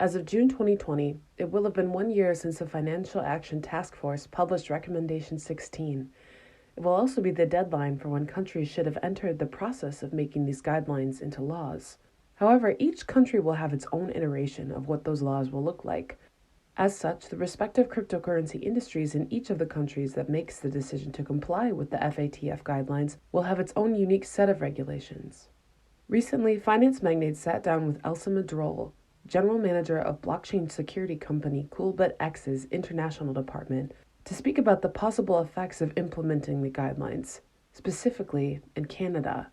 As of June 2020, it will have been 1 year since the Financial Action Task Force published Recommendation 16. It will also be the deadline for when countries should have entered the process of making these guidelines into laws. However, each country will have its own iteration of what those laws will look like. As such, the respective cryptocurrency industries in each of the countries that makes the decision to comply with the FATF guidelines will have its own unique set of regulations. Recently, finance magnates sat down with Elsa Madrolle, general manager of blockchain security company CoolBitX's international department, to speak about the possible effects of implementing the guidelines, specifically in Canada.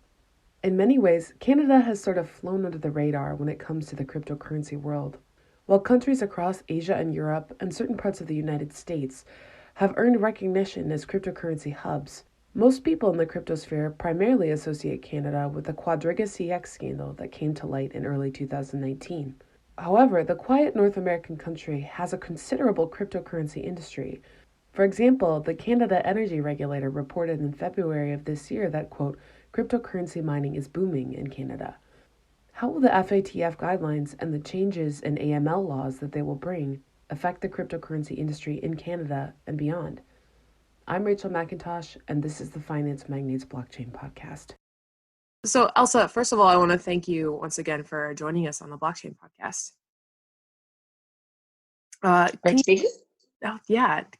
In many ways, Canada has sort of flown under the radar when it comes to the cryptocurrency world. While countries across Asia and Europe and certain parts of the United States have earned recognition as cryptocurrency hubs, most people in the cryptosphere primarily associate Canada with the Quadriga CX scandal that came to light in early 2019. However, the quiet North American country has a considerable cryptocurrency industry. For example, the Canada Energy Regulator reported in February of this year that, quote, cryptocurrency mining is booming in Canada. How will the FATF guidelines and the changes in AML laws that they will bring affect the cryptocurrency industry in Canada and beyond? I'm Rachel McIntosh, and this is the Finance Magnates Blockchain Podcast. So, Elsa, first of all, I want to thank you once again for joining us on the Blockchain Podcast.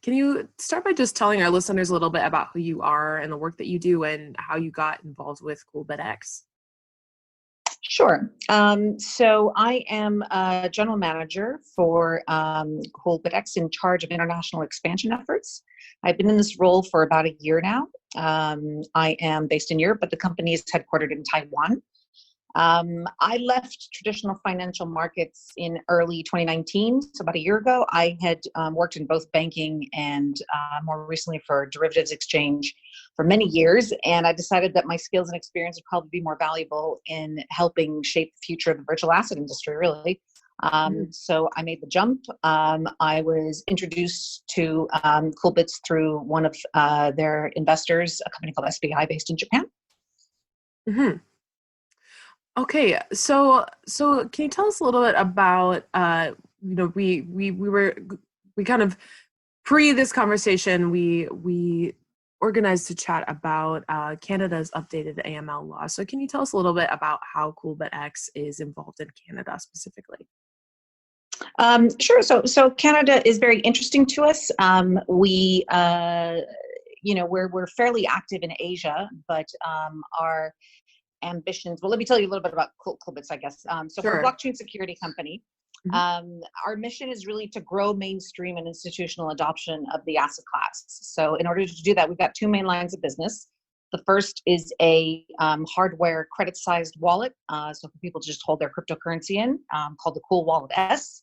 Can you start by just telling our listeners a little bit about who you are and the work that you do and how you got involved with CoolBitX? Sure. So I am a general manager for CoolBitX in charge of international expansion efforts. I've been in this role for about a year now. I am based in Europe, but the company is headquartered in Taiwan. I left traditional financial markets in early 2019, so about a year ago. I had worked in both banking and more recently for derivatives exchange for many years, and I decided that my skills and experience would probably be more valuable in helping shape the future of the virtual asset industry, really. So I made the jump. I was introduced to CoolBits through one of their investors, a company called SBI based in Japan. Mm-hmm. Okay, so can you tell us a little bit about we kind of pre this conversation we organized to chat about Canada's updated AML law. So can you tell us a little bit about how CoolBitX is involved in Canada specifically? Sure. So Canada is very interesting to us. We're fairly active in Asia, but our ambitions. Well, let me tell you a little bit about CoolBits, I guess. So Sure. For a blockchain security company, our mission is really to grow mainstream and institutional adoption of the asset class. So in order to do that, we've got two main lines of business. The first is a hardware credit-sized wallet, so for people to just hold their cryptocurrency in, called the Cool Wallet S.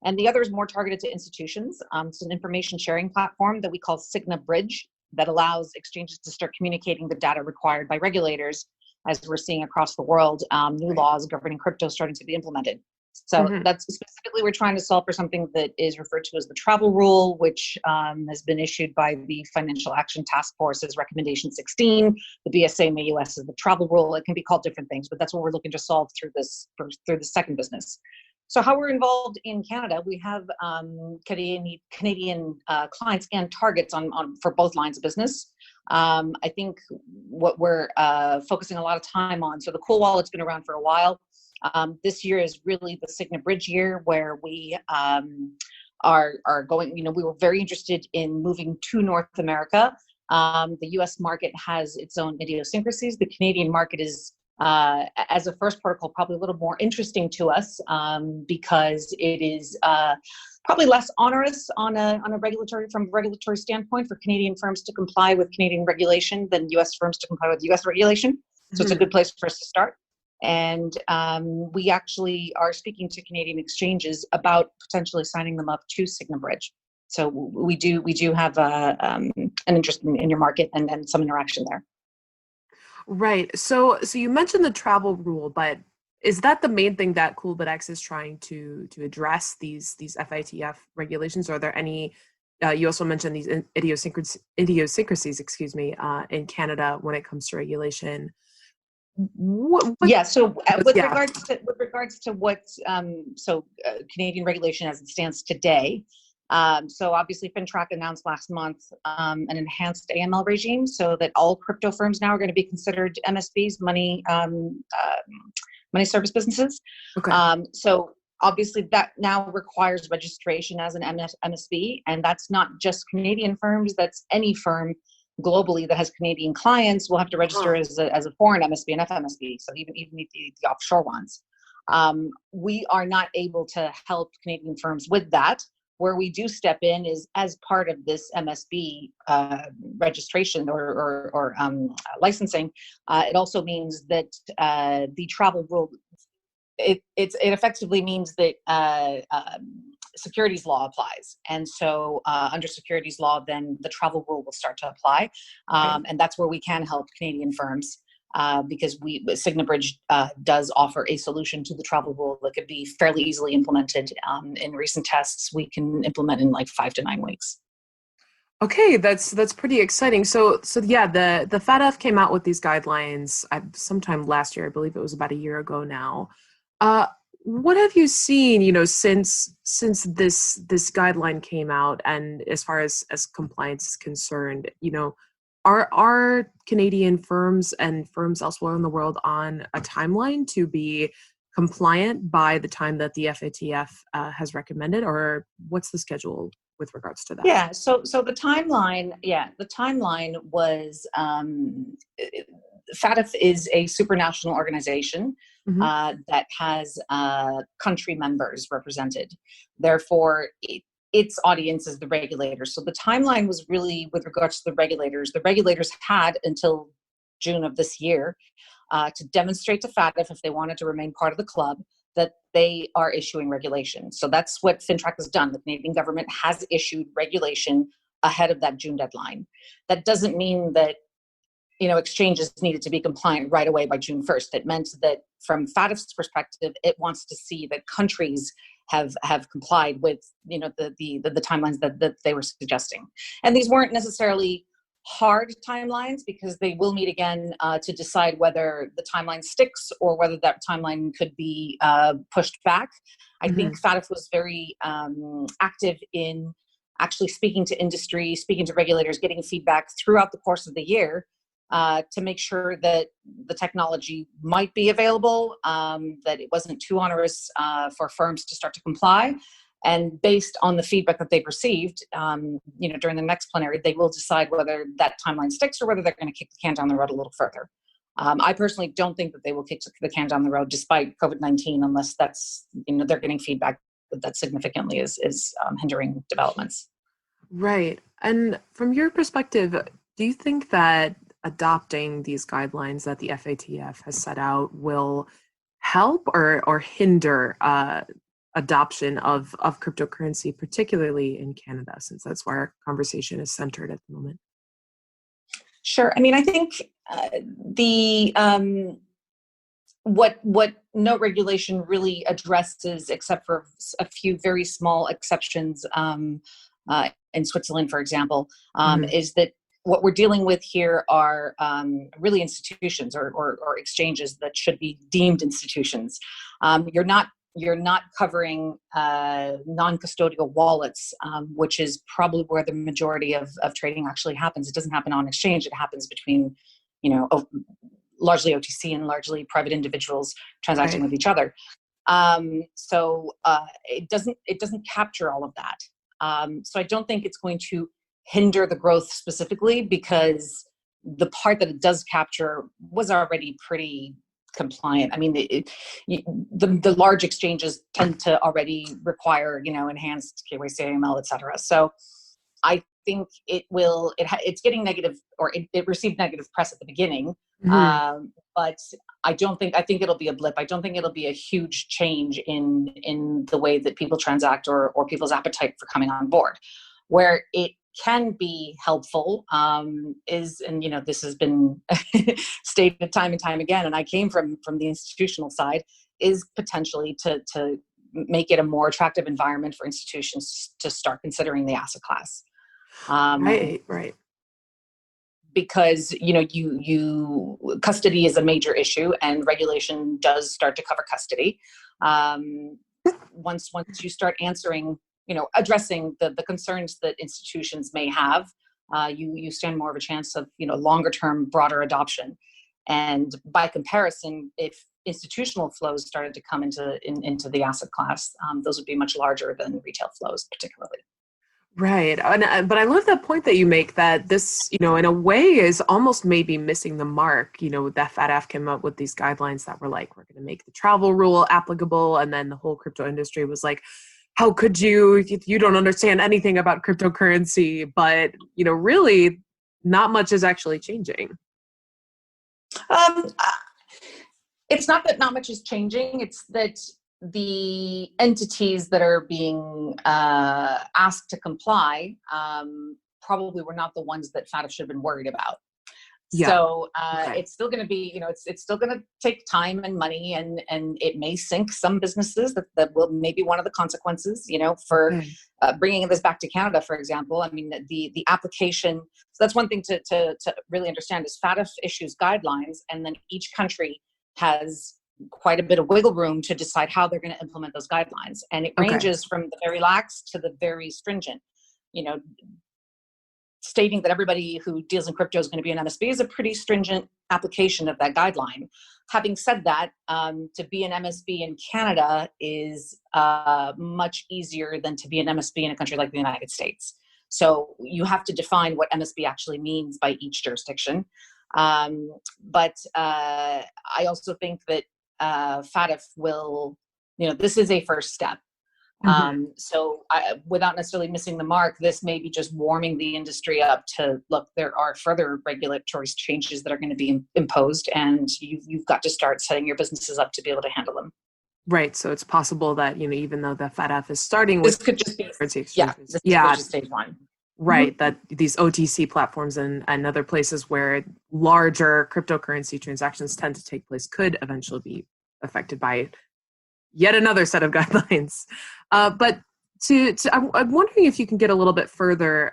And the other is more targeted to institutions. It's an information sharing platform that we call Signa Bridge that allows exchanges to start communicating the data required by regulators, as we're seeing across the world, new laws governing crypto starting to be implemented. So that's specifically, we're trying to solve for something that is referred to as the travel rule, which has been issued by the Financial Action Task Force as Recommendation 16. The BSA in the US is the travel rule. It can be called different things, but that's what we're looking to solve through the second business. So how we're involved in Canada, we have Canadian clients and targets on for both lines of business. I think what we're focusing a lot of time on, so the Cool Wallet's been around for a while. This year is really the Signa Bridge year, where we are going, we were very interested in moving to North America. The US market has its own idiosyncrasies. The Canadian market is, as a first protocol, probably a little more interesting to us because it is probably less onerous from a regulatory standpoint for Canadian firms to comply with Canadian regulation than US firms to comply with US regulation. So it's a good place for us to start. And we actually are speaking to Canadian exchanges about potentially signing them up to Signa Bridge. So we do have an interest in your market and some interaction there. Right. So you mentioned the travel rule, but is that the main thing that CoolBitX is trying to address, these FATF regulations? Or are there any? You also mentioned these idiosyncrasies, in Canada when it comes to regulation. What Yeah. So yeah. with regards to what Canadian regulation as it stands today. So obviously, FINTRAC announced last month an enhanced AML regime, so that all crypto firms now are going to be considered MSBs, money service businesses. Okay. So obviously, that now requires registration as an MSB, and that's not just Canadian firms; that's any firm globally that has Canadian clients will have to register as a foreign MSB and FMSB. So even the offshore ones, we are not able to help Canadian firms with that. Where we do step in is as part of this MSB registration or licensing. It also means that the travel rule. It effectively means that securities law applies, and so under securities law, then the travel rule will start to apply, and that's where we can help Canadian firms. Because Signabridge does offer a solution to the travel rule that could be fairly easily implemented. In recent tests, we can implement in like 5 to 9 weeks. Okay, that's pretty exciting. So yeah, the FATF came out with these guidelines sometime last year. I believe it was about a year ago now. What have you seen, since this guideline came out, and as far as compliance is concerned, are Canadian firms and firms elsewhere in the world on a timeline to be compliant by the time that the FATF has recommended, or what's the schedule with regards to that? Yeah, so the timeline, was FATF is a supranational organization that has country members represented. Therefore, its audience is the regulators. So the timeline was really with regards to the regulators. The regulators had until June of this year to demonstrate to FATF if they wanted to remain part of the club that they are issuing regulation. So that's what FINTRAC has done. The Canadian government has issued regulation ahead of that June deadline. That doesn't mean that exchanges needed to be compliant right away by June 1st. It meant that from FATF's perspective, it wants to see that countries have complied with the timelines that they were suggesting. And these weren't necessarily hard timelines because they will meet again to decide whether the timeline sticks or whether that timeline could be pushed back. I think FATF was very active in actually speaking to industry, speaking to regulators, getting feedback throughout the course of the year to make sure that the technology might be available, that it wasn't too onerous for firms to start to comply. And based on the feedback that they've received, during the next plenary, they will decide whether that timeline sticks or whether they're going to kick the can down the road a little further. I personally don't think that they will kick the can down the road despite COVID-19, unless that's, they're getting feedback that significantly is hindering developments. Right. And from your perspective, do you think that adopting these guidelines that the FATF has set out will help or hinder adoption of cryptocurrency, particularly in Canada, since that's where our conversation is centered at the moment? Sure. I mean, I think what no regulation really addresses, except for a few very small exceptions in Switzerland, for example, is that what we're dealing with here are really institutions or exchanges that should be deemed institutions. You're not covering non-custodial wallets, which is probably where the majority of trading actually happens. It doesn't happen on exchange. It happens between, largely OTC and largely private individuals transacting with each other. So it doesn't capture all of that. So I don't think it's going to hinder the growth specifically, because the part that it does capture was already pretty compliant. I mean, the large exchanges tend to already require, enhanced KYC, AML, et cetera. So I think it's getting negative, or it received negative press at the beginning. But I think it'll be a blip. I don't think it'll be a huge change in the way that people transact or people's appetite for coming on board. Where it can be helpful is, and this has been stated time and time again, and I came from the institutional side, is potentially to make it a more attractive environment for institutions to start considering the asset class. Right. because you custody is a major issue, and regulation does start to cover custody. Once you start answering, addressing the concerns that institutions may have, you stand more of a chance of longer term, broader adoption. And by comparison, if institutional flows started to come into the asset class, those would be much larger than retail flows, particularly. Right. But I love that point that you make, that this, in a way is almost maybe missing the mark. That FATF came up with these guidelines that were like, we're going to make the travel rule applicable. And then the whole crypto industry was like, how could you don't understand anything about cryptocurrency? But, really not much is actually changing. It's not that not much is changing. It's that the entities that are being asked to comply probably were not the ones that FATF should have been worried about. Yeah. So okay. It's still going to be, it's still going to take time and money, and it may sink some businesses. That will maybe one of the consequences, for bringing this back to Canada, for example. I mean, the application. So that's one thing to really understand is FATF issues guidelines, and then each country has quite a bit of wiggle room to decide how they're going to implement those guidelines. And it ranges from the very lax to the very stringent. Stating that everybody who deals in crypto is going to be an MSB is a pretty stringent application of that guideline. Having said that, to be an MSB in Canada is much easier than to be an MSB in a country like the United States. So you have to define what MSB actually means by each jurisdiction. But I also think that FATF will, this is a first step. So without necessarily missing the mark, this may be just warming the industry up to, look, there are further regulatory changes that are going to be imposed, and you've got to start setting your businesses up to be able to handle them. Right. So it's possible that, even though the FATF is starting this with could just be, currency exchanges. This could just stage one. Right, that these OTC platforms and other places where larger cryptocurrency transactions tend to take place could eventually be affected by yet another set of guidelines. But I'm wondering if you can get a little bit further.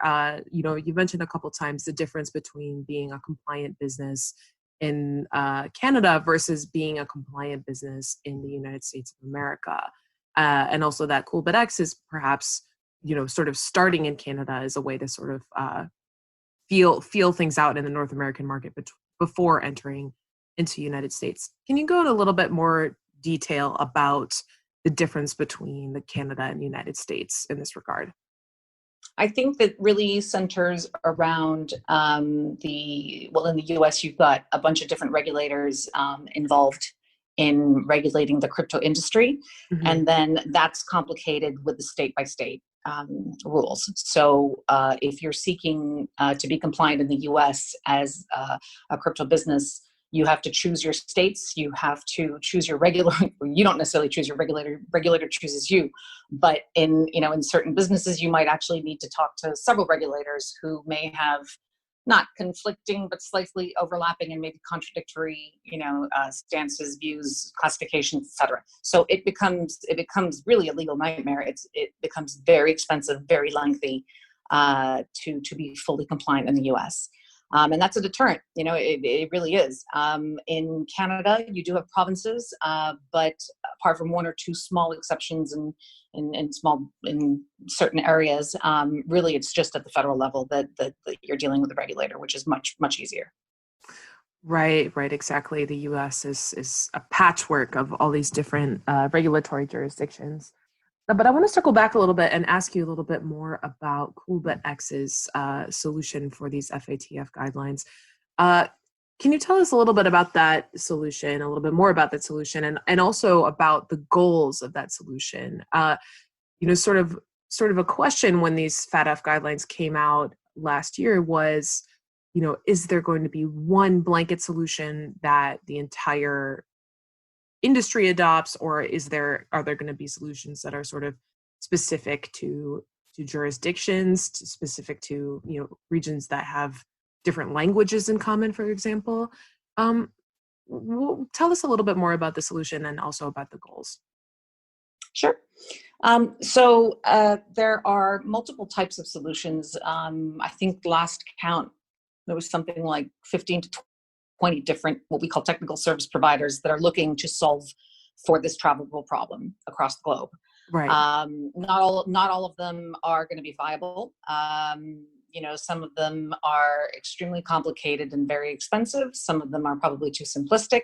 You mentioned a couple times the difference between being a compliant business in Canada versus being a compliant business in the United States of America, and also that CoolBitX is perhaps sort of starting in Canada as a way to sort of feel things out in the North American market before entering into the United States. Can you go into a little bit more detail about the difference between the Canada and the United States in this regard? I think that really centers around in the US, you've got a bunch of different regulators involved in regulating the crypto industry. And then that's complicated with the state by state rules. So if you're seeking to be compliant in the US as a crypto business, you have to choose your states, you have to choose your regulator. You don't necessarily choose your regulator chooses you. But in certain businesses, you might actually need to talk to several regulators who may have not conflicting, but slightly overlapping and maybe contradictory, stances, views, classifications, etc. So it becomes really a legal nightmare. It becomes very expensive, very lengthy to be fully compliant in the U.S. And that's a deterrent. It really is. In Canada, you do have provinces, but apart from one or two small exceptions in certain areas, really it's just at the federal level that you're dealing with the regulator, which is much, much easier. Right, exactly. The U.S. is a patchwork of all these different regulatory jurisdictions. But I want to circle back a little bit and ask you a little bit more about CoolBitX's solution for these FATF guidelines. Can you tell us a little bit about that solution, a little bit more about that solution, and also about the goals of that solution? Sort of a question when these FATF guidelines came out last year was, is there going to be one blanket solution that the entire industry adopts, or are there going to be solutions that are sort of specific to jurisdictions, specific to regions that have different languages in common, for example? Tell us a little bit more about the solution and also about the goals. Sure. So there are multiple types of solutions. I think last count there was something like 15 to 20 different, what we call technical service providers that are looking to solve for this travel rule problem across the globe. Right. Not all of them are going to be viable. Some of them are extremely complicated and very expensive. Some of them are probably too simplistic.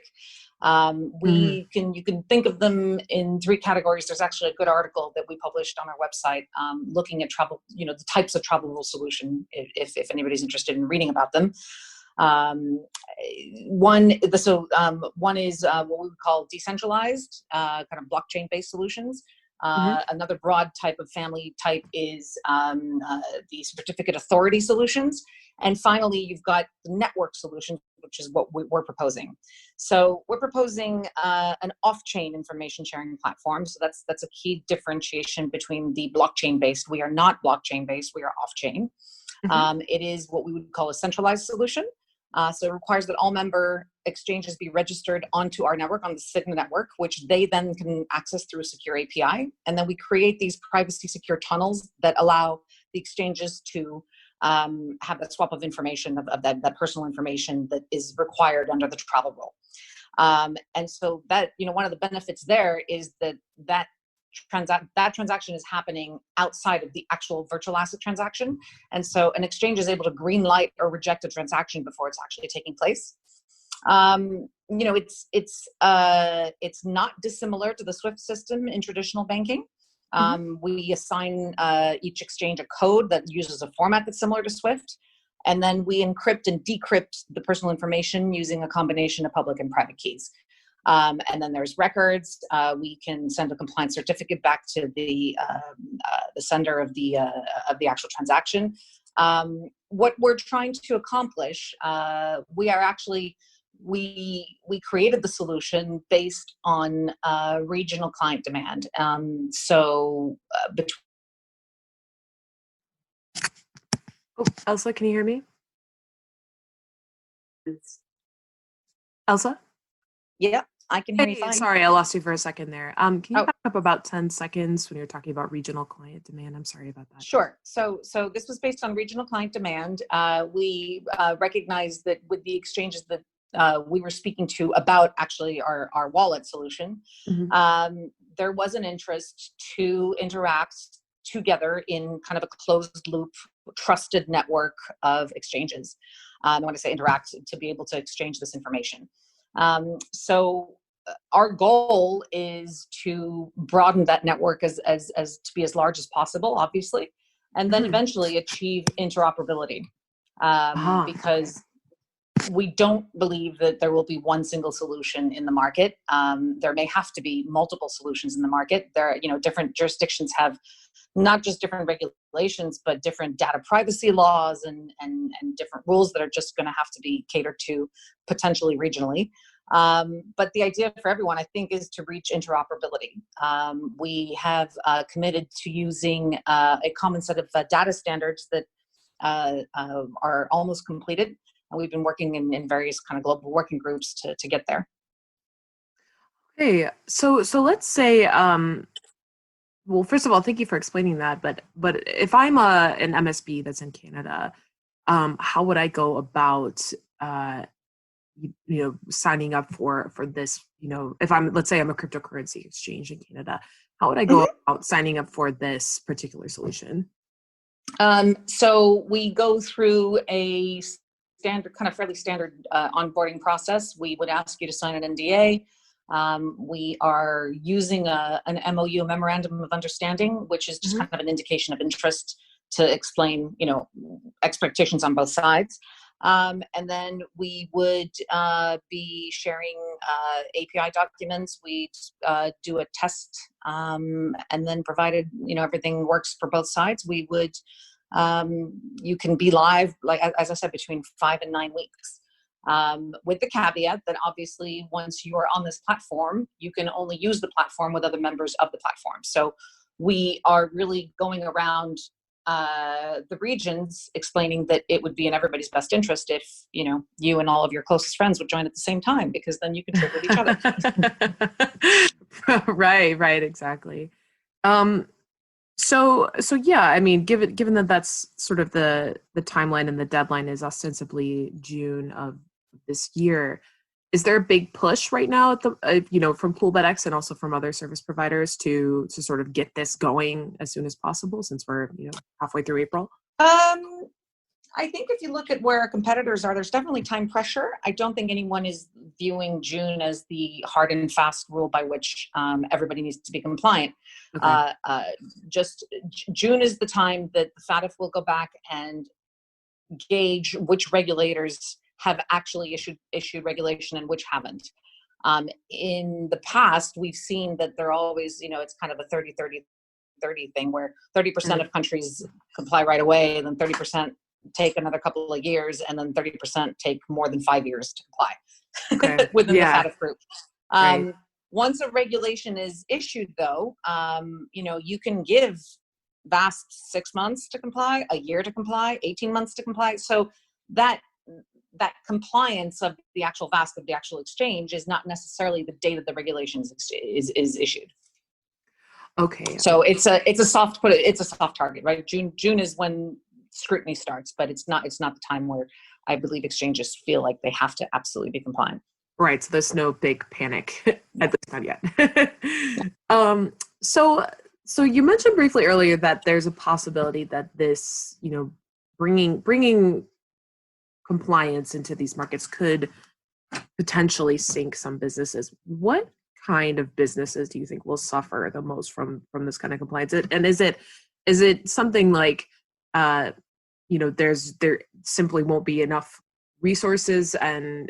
You can think of them in three categories. There's actually a good article that we published on our website, looking at travel, the types of travel rule solution, if anybody's interested in reading about them. One is what we would call decentralized, kind of blockchain-based solutions. Another broad type of family type is the certificate authority solutions. And finally, you've got the network solutions, which is what we're proposing. So we're proposing an off-chain information sharing platform. So that's a key differentiation between the blockchain-based. We are not blockchain-based, we are off-chain. It is what we would call a centralized solution. So it requires that all member exchanges be registered onto our network, on the Sigma network, which they then can access through a secure API. And then we create these privacy secure tunnels that allow the exchanges to have that swap of information, of that personal information that is required under the travel rule. And so that, one of the benefits there is that transaction is happening outside of the actual virtual asset transaction. And so an exchange is able to green light or reject a transaction before it's actually taking place. It's not dissimilar to the SWIFT system in traditional banking. We assign each exchange a code that uses a format that's similar to SWIFT. And then we encrypt and decrypt the personal information using a combination of public and private keys. And then there's records. We can send a compliance certificate back to the sender of the actual transaction. What we're trying to accomplish, we created the solution based on regional client demand. Elsa, can you hear me? Elsa? Yeah, I can hear you fine. Sorry, I lost you for a second there. Can you back up about 10 seconds when you're talking about regional client demand? I'm sorry about that. Sure. So this was based on regional client demand. We recognized that with the exchanges that we were speaking to about actually our wallet solution, there was an interest to interact together in kind of a closed loop, trusted network of exchanges. I want to say interact to be able to exchange this information. So our goal is to broaden that network as to be as large as possible, obviously, and then eventually achieve interoperability. Because we don't believe that there will be one single solution in the market. There may have to be multiple solutions in the market. There are, different jurisdictions have not just different regulations, but different data privacy laws and different rules that are just going to have to be catered to potentially regionally. But the idea for everyone, I think, is to reach interoperability. We have committed to using a common set of data standards that are almost completed. And we've been working in various kind of global working groups to get there. Okay, so let's say, well, first of all, thank you for explaining that. But if I'm an MSB that's in Canada, how would I go about signing up for this? If let's say I'm a cryptocurrency exchange in Canada, how would I go about signing up for this particular solution? So we go through a fairly standard onboarding process. We would ask you to sign an NDA. We are using an MOU, a memorandum of understanding, which is just kind of an indication of interest to explain, expectations on both sides. And then we would be sharing API documents. We do a test, and then provided everything works for both sides, we would you can be live, like as I said, between 5 and 9 weeks. With the caveat that obviously once you are on this platform, you can only use the platform with other members of the platform. So we are really going around the regions explaining that it would be in everybody's best interest if you and all of your closest friends would join at the same time, because then you can trade with each other. Right, exactly. So yeah, I mean, given that that's sort of the timeline and the deadline is ostensibly June of this year, is there a big push right now at the from CoolBitX and also from other service providers to sort of get this going as soon as possible since we're halfway through April? I think if you look at where our competitors are, there's definitely time pressure. I don't think anyone is viewing June as the hard and fast rule by which everybody needs to be compliant. Okay. Just June is the time that the FATF will go back and gauge which regulators have actually issued regulation and which haven't. In the past, we've seen that they're always, it's kind of a 30-30-30 thing where 30% of countries comply right away, and then 30% take another couple of years, and then 30% take more than 5 years to comply within the FATF group. Once a regulation is issued, though, you can give VASP 6 months to comply, a year to comply, 18 months to comply. So that compliance of the actual VASP of the actual exchange is not necessarily the date that the regulations is issued. Okay. So it's a soft target, right? June is when scrutiny starts, but it's not the time where I believe exchanges feel like they have to absolutely be compliant. Right. So there's no big panic, at least not yet. So you mentioned briefly earlier that there's a possibility that this, bringing compliance into these markets could potentially sink some businesses. What kind of businesses do you think will suffer the most from this kind of compliance? And is it something like there simply won't be enough resources and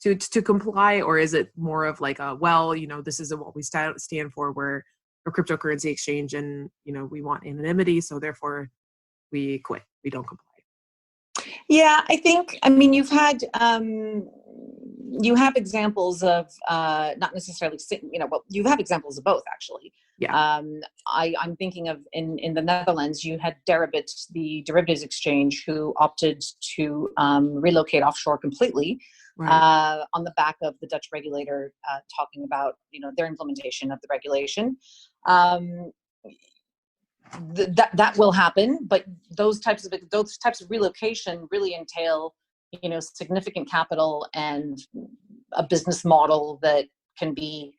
to comply, or is it more of like this isn't what we stand for, we're a cryptocurrency exchange and we want anonymity, so therefore we quit, we don't comply? Yeah, you have examples of not necessarily, you have examples of both, actually. Yeah. I'm thinking of in the Netherlands, you had Deribit, the derivatives exchange, who opted to relocate offshore completely on the back of the Dutch regulator talking about their implementation of the regulation. That will happen, but those types of relocation really entail significant capital and a business model that can be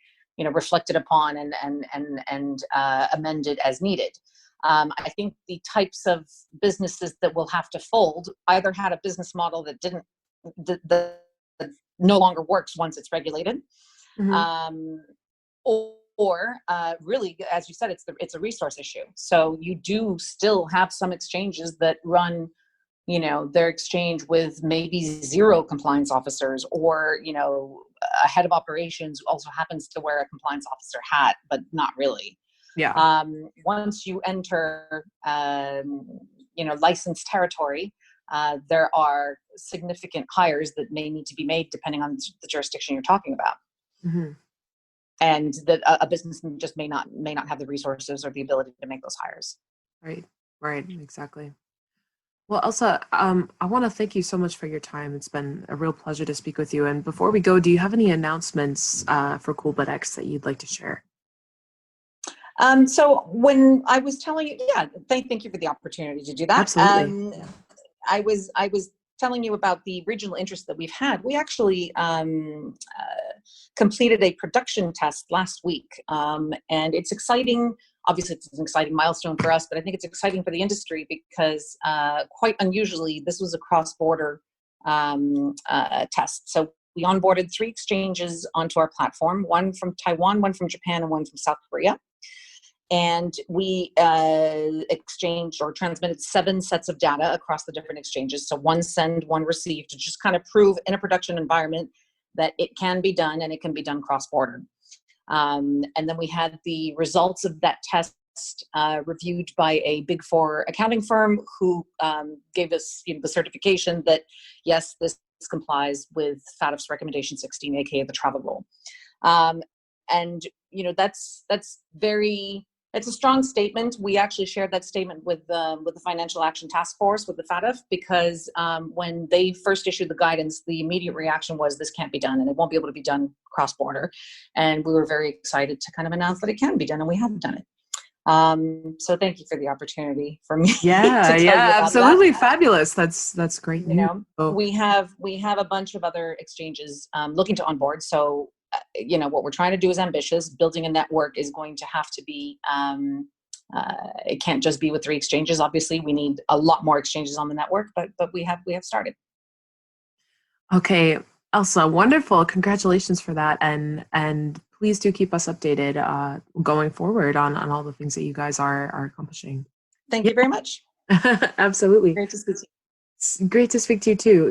reflected upon and amended as needed. I think the types of businesses that will have to fold either had a business model that that no longer works once it's regulated, or really, as you said, it's a resource issue. So you do still have some exchanges that run their exchange with maybe 0 compliance officers, or a head of operations also happens to wear a compliance officer hat, but not really. Yeah. Once you enter licensed territory, there are significant hires that may need to be made depending on the jurisdiction you're talking about. And that a business just may not have the resources or the ability to make those hires. Right, exactly. Well, Elsa, I want to thank you so much for your time. It's been a real pleasure to speak with you. And before we go, do you have any announcements for CoolBitX that you'd like to share? So when I was telling you, thank you for the opportunity to do that. Absolutely. I was telling you about the regional interest that we've had. We actually completed a production test last week, and it's exciting. Obviously, it's an exciting milestone for us, but I think it's exciting for the industry because quite unusually, this was a cross-border test. So we onboarded 3 exchanges onto our platform, one from Taiwan, one from Japan, and one from South Korea. And we exchanged or transmitted 7 sets of data across the different exchanges. So 1 send, 1 receive, to just kind of prove in a production environment that it can be done, and it can be done cross-border. And then we had the results of that test reviewed by a Big 4 accounting firm who gave us the certification that, yes, this complies with FATF's recommendation 16, aka the travel rule. And it's a strong statement. We actually shared that statement with the Financial Action Task Force, with the FATF, because when they first issued the guidance, the immediate reaction was, this can't be done, and it won't be able to be done cross-border. And we were very excited to kind of announce that it can be done, and we have done it. So thank you for the opportunity for me Yeah, to tell you yeah, about absolutely that. fabulous. That's great You news. know, So, we have a bunch of other exchanges looking to onboard. So, what we're trying to do is ambitious. Building a network is going to have to be. It can't just be with 3 exchanges. Obviously, we need a lot more exchanges on the network, but we have started. okay, Elsa, wonderful. Congratulations for that, and please do keep us updated going forward on all the things that you guys are accomplishing. Thank Yeah, you very much. absolutely. Great to speak to you. It's great to speak to you too.